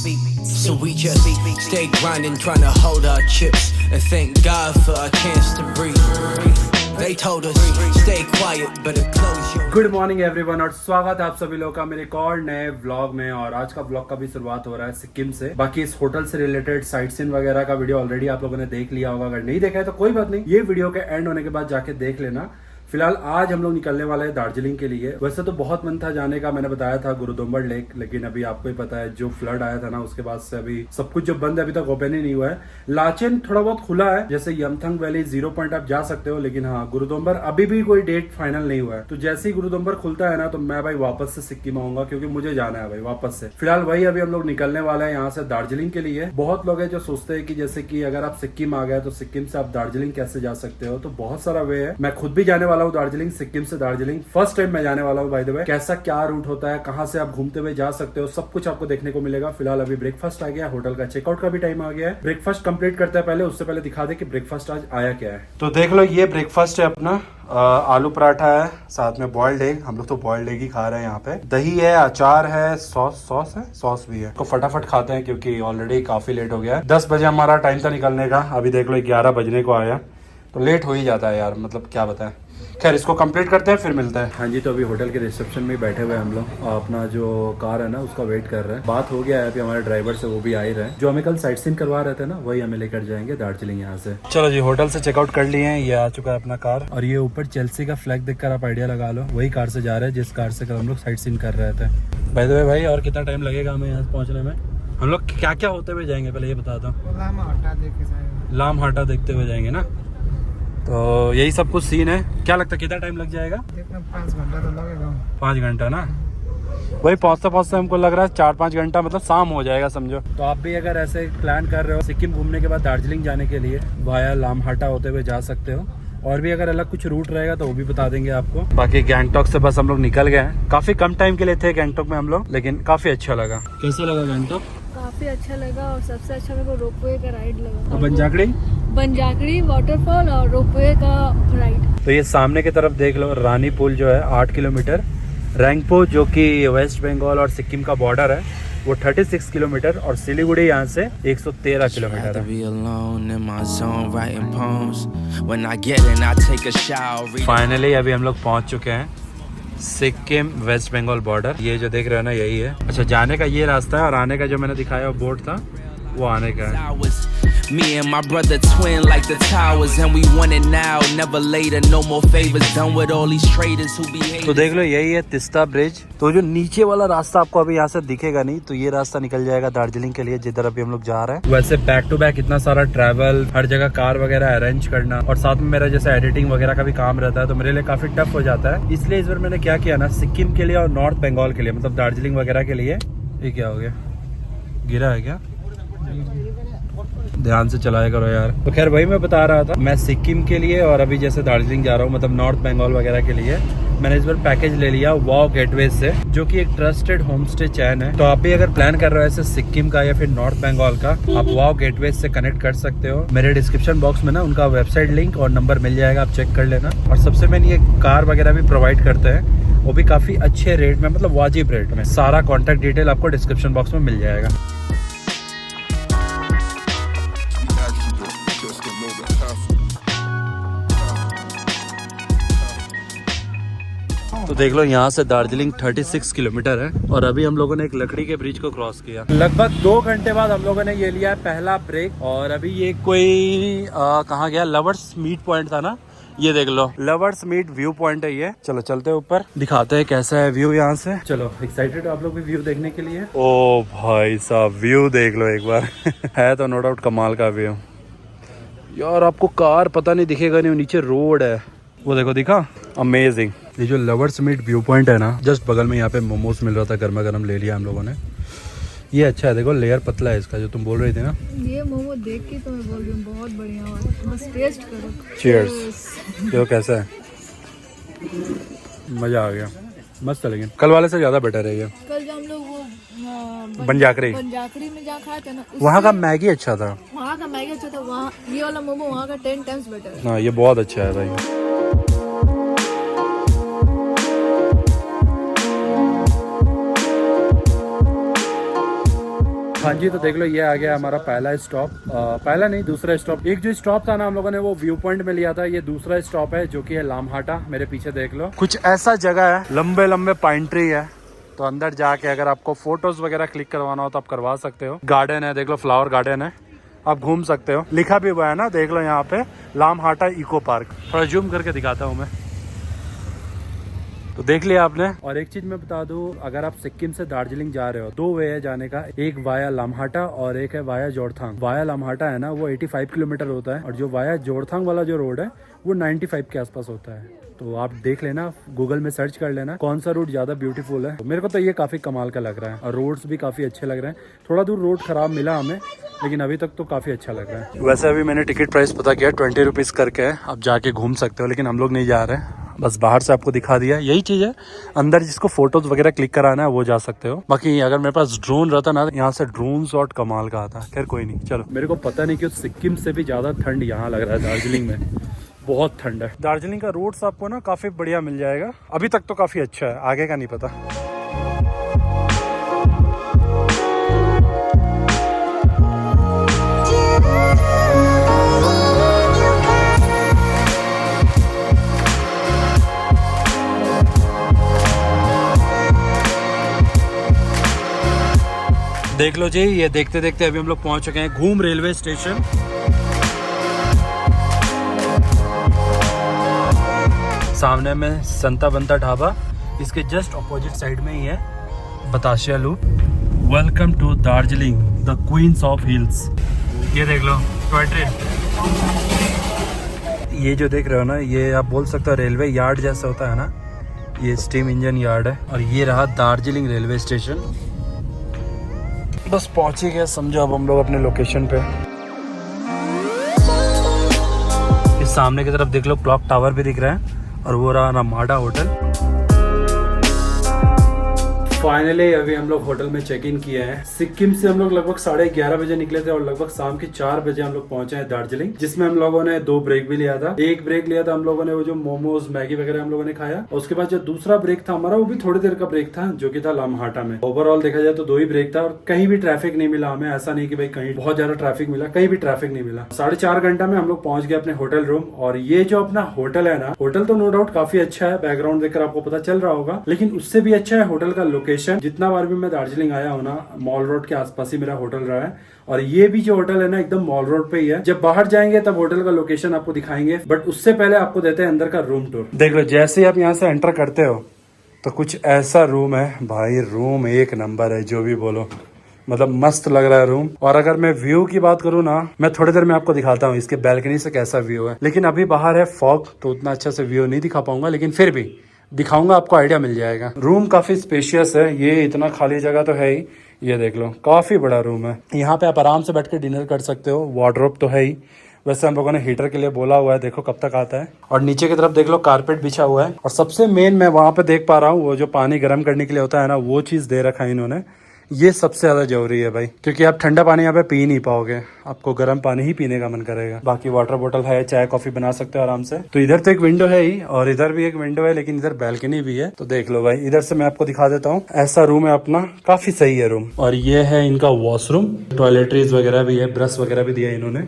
So we just stay grinding, trying to hold our chips and thank God for our chance to breathe. They told us stay quiet, better close your. Good morning everyone और स्वागत है आप सभी लोगों का मेरे एक और नए व्लॉग में। और आज का व्लॉग का भी शुरुआत हो रहा है सिक्किम से। बाकी इस होटल से रिलेटेड साइट सीन वगैरह का वीडियो ऑलरेडी आप लोगों ने देख लिया होगा, अगर नहीं देखा है तो कोई बात नहीं, ये वीडियो के एंड होने के बाद जाके देख लेना। फिलहाल आज हम लोग निकलने वाले हैं दार्जिलिंग के लिए। वैसे तो बहुत मन था जाने का, मैंने बताया था गुरुदोम्बर लेक, लेकिन अभी आपको ही पता है जो फ्लड आया था ना, उसके बाद से अभी सब कुछ जो बंद है, अभी तक ओपन ही नहीं हुआ है। लाचेन थोड़ा बहुत खुला है, जैसे यमथंग वैली 0 पॉइंट आप जा सकते हो, लेकिन हाँ गुरुदोम्बर अभी भी कोई डेट फाइनल नहीं हुआ है। तो जैसे ही गुरुदोम्बर खुलता है ना, तो मैं भाई वापस से सिक्किम आऊंगा, क्योंकि मुझे जाना है भाई वापस से। फिलहाल वही अभी हम लोग निकलने वाले हैं यहाँ से दार्जिलिंग के लिए। बहुत लोग हैं जो सोचते हैं कि जैसे कि अगर आप सिक्किम आ गए तो सिक्किम से आप दार्जिलिंग कैसे जा सकते हो, तो बहुत सारा वे है। मैं खुद भी जाने वाला हूँ दार्जिलिंग, सिक्किम से दार्जिलिंग फर्स्ट टाइम मैं जाने वाला हूँ। बाय द वे कैसा क्या रूट होता है, कहाँ से आप घूमते हुए जा सकते हो, सब कुछ आपको देखने को मिलेगा। फिलहाल अभी ब्रेकफास्ट आ गया, होटल का चेकआउट का भी टाइम आ गया है। ब्रेकफास्ट कंप्लीट करते हैं पहले, उससे पहले दिखा दे कि ब्रेकफास्ट आज आया क्या है। तो देख लो, ये ब्रेकफास्ट है अपना। आलू पराठा है, साथ में बॉइल्ड एग, हम लोग तो बॉइल्ड एग ही खा रहे हैं यहाँ पे। दही है, अचार है, सॉस भी है। तो फटाफट खाते हैं क्योंकि ऑलरेडी काफी लेट हो गया है। 10 बजे हमारा टाइम था निकलने का, अभी देख लो 11 बजने को आया, तो लेट हो ही जाता है यार, मतलब क्या बताएं। खैर इसको कंप्लीट करते हैं फिर मिलते हैं। हाँ जी, तो अभी होटल के रिसेप्शन में बैठे हुए हम लोग, अपना जो कार है ना उसका वेट कर रहे हैं। बात हो गया है अभी हमारे ड्राइवर से, वो भी आ ही रहे हैं। जो हमें कल साइट सीन करवा रहे थे ना, वही हमें लेकर जाएंगे दार्जिलिंग यहाँ से। चलो जी, होटल से चेकआउट कर लिए हैं, ये आ चुका है अपना कार। और ये ऊपर चेल्सी का फ्लैग देखकर आप आइडिया लगा लो, वही कार से जा रहे हैं जिस कार से कल हम लोग साइट सीन कर रहे थे। बाय द वे भाई, और कितना टाइम लगेगा हमें यहाँ पहुँचने में? हम लोग क्या क्या होते हुए जाएंगे पहले ये बता दो। लाम हाटा देखते हुए जाएंगे ना, तो यही सब कुछ सीन है। क्या लगता है कितना टाइम लग जाएगा? 5 घंटा तो लगेगा। 5 घंटा ना, वही पहुँचते हमको लग रहा है 4-5 घंटा, मतलब शाम हो जाएगा समझो। तो आप भी अगर ऐसे प्लान कर रहे हो सिक्किम घूमने के बाद दार्जिलिंग जाने के लिए, वाया लामहाटा होते हुए जा सकते हो। और भी अगर अलग कुछ रूट रहेगा तो वो भी बता देंगे आपको। बाकी गैंगटॉक से बस हम लोग निकल गए हैं। काफी कम टाइम के लिए थे गैंगटॉक में हम लोग, लेकिन काफी अच्छा लगा। कैसा लगा गैंगटॉक? काफी अच्छा लगा, और सबसे अच्छा मेरे को रोपवे का राइड लगा। और बंजाकड़ी वाटरफॉल और रोपवे का राइड। तो ये सामने की तरफ देख लो, रानी पुल जो है 8 किलोमीटर, रैंगपो जो कि वेस्ट बंगाल और सिक्किम का बॉर्डर है वो 36 किलोमीटर, और सिलीगुड़ी यहाँ से 113 किलोमीटर है। फाइनली अभी हम लोग पहुँच चुके हैं सिक्किम वेस्ट बंगाल बॉर्डर। ये जो देख रहे हो ना, यही है। अच्छा, जाने का ये रास्ता है, और आने का जो मैंने दिखाया वो बोर्ड था, वो आने का है। Me and my brother twin like the towers, and we want it now, never later, no more favors, done with all these traders who behave. तो देख लो, यही है तिस्ता ब्रिज। तो जो नीचे वाला रास्ता आपको अभी यहाँ से दिखेगा नहीं, तो ये रास्ता निकल जाएगा दार्जिलिंग के लिए, जिधर अभी हम लोग जा रहे हैं। वैसे बैक टू बैक इतना सारा ट्रैवल, हर जगह कार वगैरह अरेंज करना, और साथ में मेरा जैसे एडिटिंग वगैरह का भी काम रहता है, तो मेरे लिए काफी टफ हो जाता है। इसलिए इस बार मैंने क्या किया ना, सिक्किम के लिए और नॉर्थ बंगाल के लिए, मतलब दार्जिलिंग वगैरह के लिए। ये क्या हो गया, गिरा है क्या? ध्यान से चलाया करो यार। तो खैर वही मैं बता रहा था, मैं सिक्किम के लिए और अभी जैसे दार्जिलिंग जा रहा हूँ, मतलब नॉर्थ बंगाल वगैरह के लिए मैंने इस बार पैकेज ले लिया वाओ गेटवे से, जो कि एक ट्रस्टेड होम स्टे चैन है। तो आप भी अगर प्लान कर रहे हो ऐसे सिक्किम का या फिर नॉर्थ बंगाल का, आप वाओ गेटवे से कनेक्ट कर सकते हो। मेरे डिस्क्रिप्शन बॉक्स में ना उनका वेबसाइट लिंक और नंबर मिल जाएगा, आप चेक कर लेना। और सबसे मेन ये कार वगैरह भी प्रोवाइड करते हैं, वो भी काफी अच्छे रेट में, मतलब वाजिब रेट में। सारा कॉन्टेक्ट डिटेल आपको डिस्क्रिप्शन बॉक्स में मिल जाएगा। तो देख लो, यहाँ से दार्जिलिंग 36 किलोमीटर है, और अभी हम लोगों ने एक लकड़ी के ब्रिज को क्रॉस किया। लगभग 2 घंटे बाद हम लोगों ने ये लिया है पहला ब्रेक। और अभी ये कोई कहाँ गया, लवर्स मीट पॉइंट था ना, ये देख लो लवर्स मीट व्यू पॉइंट है ये। चलो चलते हैं ऊपर, दिखाते हैं कैसा है व्यू यहाँ से। चलो, एक्साइटेड आप लोग भी व्यू देखने के लिए? ओ भाई साहब, व्यू देख लो एक बार है तो नो डाउट कमाल का व्यू यार। आपको कार पता नहीं दिखेगा नहीं, नीचे रोड है वो देखो, दिखा? अमेजिंग। ये जो लवर्स मीट व्यू पॉइंट है ना, जस्ट बगल में यहाँ पे मोमोज मिल रहा था, गर्मा गर्म ले लिया हम लोगों ने। ये अच्छा है, देखो लेयर पतला है इसका, जो तुम बोल रही थी ना। ये मोमो देख के तो मैं बोल रही हूँ बहुत बढ़िया है, बस टेस्ट करो। चीयर्स। देखो कैसा है, मजा आ गया, मस्त है। लेकिन कल वाले से ज्यादा बेटर है ये। कल जब हम लोग वो बंजाकड़ी में जहाँ खाए थे ना, वहाँ का मैगी अच्छा था। वहाँ का मैगी अच्छा था, वहाँ ये वाला मोमो वहाँ का 10 टाइम्स बेटर है। हाँ, ये बहुत अच्छा है भाई। हाँ जी, तो देख लो ये आ गया हमारा पहला स्टॉप, पहला नहीं दूसरा स्टॉप। एक जो स्टॉप था ना हम लोगों ने वो व्यू पॉइंट में लिया था, ये दूसरा स्टॉप है जो कि है लामहाटा। मेरे पीछे देख लो कुछ ऐसा जगह है, लंबे लंबे पाइन ट्री है, तो अंदर जाके अगर आपको फोटोज वगैरह क्लिक करवाना हो तो आप करवा सकते हो। गार्डन है, देख लो फ्लावर गार्डन है, आप घूम सकते हो। लिखा भी हुआ है ना, देख लो यहाँ पे लामहाटा इको पार्क। थोड़ा जूम करके दिखाता हूँ मैं, तो देख लिया आपने। और एक चीज मैं बता दूं, अगर आप सिक्किम से दार्जिलिंग जा रहे हो, दो वे है जाने का, एक वाया लामहाटा और एक है वाया जोरथांग। वाया लामहाटा है ना वो 85 किलोमीटर होता है, और जो वाया जोरथांग वाला जो रोड है वो 95 के आसपास होता है। तो आप देख लेना, गूगल में सर्च कर लेना कौन सा रूट ज्यादा ब्यूटीफुल है। तो मेरे को तो ये काफी कमाल का लग रहा है, और रोड्स भी काफी अच्छे लग रहे हैं। थोड़ा दूर रोड खराब मिला हमें, लेकिन अभी तक तो काफी अच्छा लग रहा है। वैसे अभी मैंने टिकट प्राइस पता किया, 20 रुपीज करके है, आप जाके घूम सकते हो, लेकिन हम लोग नहीं जा रहे हैं, बस बाहर से आपको दिखा दिया। यही चीज है, अंदर जिसको फोटोज वगैरह क्लिक कराना है वो जा सकते हो। बाकी अगर मेरे पास ड्रोन रहता ना, यहाँ से ड्रोन शॉट कमाल का आता। खैर कोई नहीं, चलो। मेरे को पता नहीं क्यों सिक्किम से भी ज्यादा ठंड यहाँ लग रहा है दार्जिलिंग में, बहुत ठंड है। दार्जिलिंग का रोड्स आपको ना काफी बढ़िया मिल जाएगा, अभी तक तो काफी अच्छा है, आगे का नहीं पता। देख लो जी, ये देखते देखते अभी हम लोग पहुंच चुके हैं घूम रेलवे स्टेशन। सामने में संता बंता ढाबा, इसके जस्ट अपोजिट साइड में ही है Batasia loop. Welcome to Darjeeling, the queens of hills. ये देख लो टॉय ट्रेन, ये जो देख रहे हो ना, ये आप बोल सकते हो रेलवे यार्ड जैसा होता है ना, ये स्टीम इंजन यार्ड है। और ये रहा दार्जिलिंग रेलवे स्टेशन। बस पहुंच ही गए समझो अब हम लोग अपने लोकेशन पे। इस सामने की तरफ देख लो क्लॉक टावर भी दिख रहा है, और वो रहा लामहाटा होटल। फाइनली अभी हम लोग होटल में चेक इन किए हैं। सिक्किम से हम लोग लगभग 11:30 बजे निकले थे, और लगभग शाम के 4 बजे हम लोग पहुंचे हैं दार्जिलिंग, जिसमें हम लोगों ने 2 ब्रेक भी लिया था। एक ब्रेक लिया था हम लोगों ने वो जो मोमोज मैगी वगैरह हम लोगों ने खाया, और उसके बाद जो दूसरा ब्रेक था हमारा वो भी थोड़ी देर का ब्रेक था, जो कि था लामहाटा में। ओवरऑल देखा जाए तो 2 ही ब्रेक था, और कहीं भी ट्रैफिक नहीं मिला हमें। ऐसा नहीं कि भाई कहीं बहुत ज्यादा ट्रैफिक मिला, कहीं भी ट्रैफिक नहीं मिला। 4.5 घंटा में हम लोग पहुंच गए अपने होटल रूम। और ये जो अपना होटल है ना, होटल तो नो डाउट काफी अच्छा है, बैकग्राउंड देखकर आपको पता चल रहा होगा, लेकिन उससे भी अच्छा है होटल का लोकेशन। जितना बार भी मैं दार्जिलिंग आया हूँ ना, मॉल रोड के आसपास ही मेरा होटल रहा है, और ये भी जो होटल है ना एकदम मॉल रोड पे ही है। जब बाहर जाएंगे तब होटल का लोकेशन आपको दिखाएंगे, बट उससे पहले आपको देते हैं अंदर का रूम टूर। देख लो, जैसे ही आप यहाँ से एंटर करते हो तो कुछ ऐसा रूम है भाई, रूम एक नंबर है, जो भी बोलो, मतलब मस्त लग रहा है रूम। और अगर मैं व्यू की बात करूँ ना, मैं थोड़ी देर में आपको दिखाता हूँ इसके बैल्कनी से कैसा व्यू है, लेकिन अभी बाहर है फॉग, तो उतना अच्छा से व्यू नहीं दिखा पाऊंगा, लेकिन फिर भी दिखाऊंगा, आपको आइडिया मिल जाएगा। रूम काफी स्पेशियस है, ये इतना खाली जगह तो है ही। ये देख लो काफी बड़ा रूम है, यहाँ पे आप आराम से बैठ के डिनर कर सकते हो। वार्डरोब तो है ही, वैसे हम लोगों ने हीटर के लिए बोला हुआ है, देखो कब तक आता है। और नीचे की तरफ देख लो कारपेट बिछा हुआ है, और सबसे मेन मैं वहां पे देख पा रहा हूँ वो जो पानी गर्म करने के लिए होता है ना, वो चीज दे रखा है इन्होंने। ये सबसे ज्यादा जरूरी है भाई, क्योंकि आप ठंडा पानी यहाँ पे पी नहीं पाओगे, आपको गर्म पानी ही पीने का मन करेगा। बाकी वाटर बोतल है, चाय कॉफी बना सकते हो आराम से। तो इधर तो एक विंडो है ही, और इधर भी एक विंडो है, लेकिन इधर बैल्कनी भी है। तो देख लो भाई, इधर से मैं आपको दिखा देता हूँ। ऐसा रूम है अपना, काफी सही है रूम। और ये है इनका वॉशरूम, टॉयलेटरीज वगैरह भी है, ब्रश वगैरह भी दिया है इन्होंने,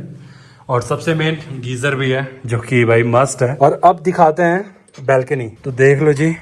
और सबसे मेन गीजर भी है, जो कि भाई मस्त है। और अब दिखाते हैं बैल्कनी, तो देख लो जी,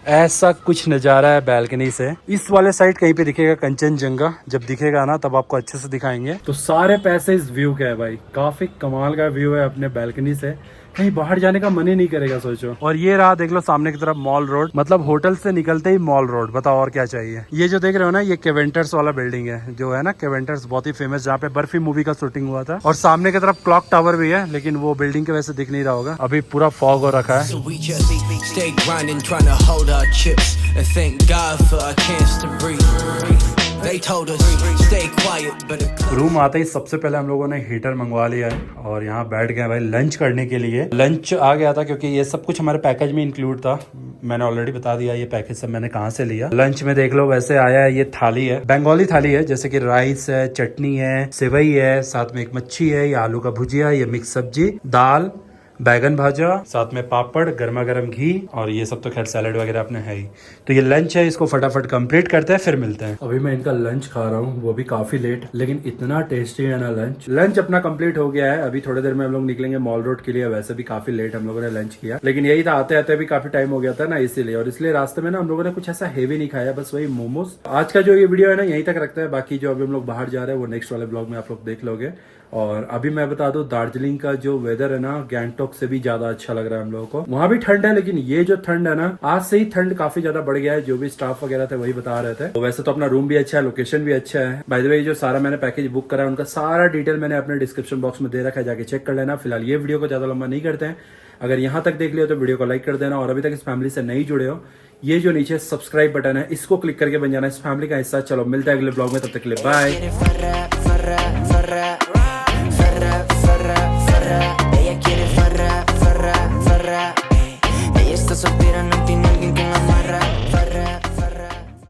ऐसा कुछ नज़ारा है बैल्कनी से। इस वाले साइड कहीं पे दिखेगा कंचनजंगा, जब दिखेगा ना तब आपको अच्छे से दिखाएंगे। तो सारे पैसे इस व्यू के है भाई, काफी कमाल का व्यू है अपने बैल्कनी से, कहीं बाहर जाने का मन ही नहीं करेगा सोचो। और ये रहा देख लो सामने की तरफ मॉल रोड, मतलब होटल से निकलते ही मॉल रोड, बताओ और क्या चाहिए। ये जो देख रहे हो ना, ये केवेंटर्स वाला बिल्डिंग है, जो है ना केवेंटर्स, बहुत ही फेमस, जहाँ पे बर्फी मूवी का शूटिंग हुआ था। और सामने की तरफ क्लॉक टावर भी है, लेकिन वो बिल्डिंग के वजह से दिख नहीं रहा होगा, अभी पूरा फॉग हो रखा है। So we just stay grinding, trying to hold our chips and thank God for a chance to breathe. They told us stay quiet, but room आते ही सबसे पहले हम लोगों ने हीटर मंगवा लिया है, और यहाँ बैठ गए भाई लंच करने के लिए। लंच आ गया था क्योंकि ये सब कुछ हमारे पैकेज में इंक्लूड था, मैंने ऑलरेडी बता दिया ये पैकेज सब मैंने कहाँ से लिया। लंच में देख लो वैसे आया है, ये थाली है, बंगाली थाली है, जैसे कि राइस है, चटनी है, सेवई है, साथ में एक मच्छी है, ये आलू का भुजिया, ये मिक्स सब्जी, दाल, बैगन भाजा, साथ में पापड़, गर्मा गर्म घी, और ये सब तो खैर सैलेड वगैरह अपने है ही। तो ये लंच है, इसको फटाफट कंप्लीट करते हैं फिर मिलते हैं। अभी मैं इनका लंच खा रहा हूँ, वो भी काफी लेट, लेकिन इतना टेस्टी है ना लंच अपना कंप्लीट हो गया है। अभी थोड़ी देर में हम लोग निकलेंगे मॉल रोड के लिए। वैसे भी काफी लेट हम लोगों ने लंच किया, लेकिन यही था, आते आते भी काफी टाइम हो गया था ना, इसीलिए। और इसलिए रास्ते में ना हम लोगों ने कुछ ऐसा हेवी नहीं खाया, बस वही मोमोज। आज का जो ये वीडियो है ना यहीं तक रखते हैं, बाकी जो अभी हम लोग बाहर जा रहे हैं वो नेक्स्ट वाले ब्लॉग में आप लोग देख लोगे। और अभी मैं बता दूं, दार्जिलिंग का जो वेदर है ना गैंगटॉक से भी ज्यादा अच्छा लग रहा है हम लोगों को। वहां भी ठंड है, लेकिन ये जो ठंड है ना, आज से ही ठंड काफी ज्यादा बढ़ गया है। जो भी स्टाफ वगैरह थे वही बता रहे थे। तो वैसे तो अपना रूम भी अच्छा है, लोकेशन भी अच्छा है। बाय द वे, जो सारा मैंने पैकेज बुक करा है उनका सारा डिटेल मैंने अपने डिस्क्रिप्शन बॉक्स में दे रखा है, जाके चेक कर लेना। फिलहाल ये वीडियो को ज्यादा लंबा नहीं करते हैं। अगर यहाँ तक देख लियो तो वीडियो को लाइक कर देना, और अभी तक इस फैमिली से नहीं जुड़े हो, ये जो नीचे सब्सक्राइब बटन है इसको क्लिक करके बन जाना इस फैमिली का हिस्सा। चलो मिलता है अगले ब्लॉग में, तब तक के लिए बाय।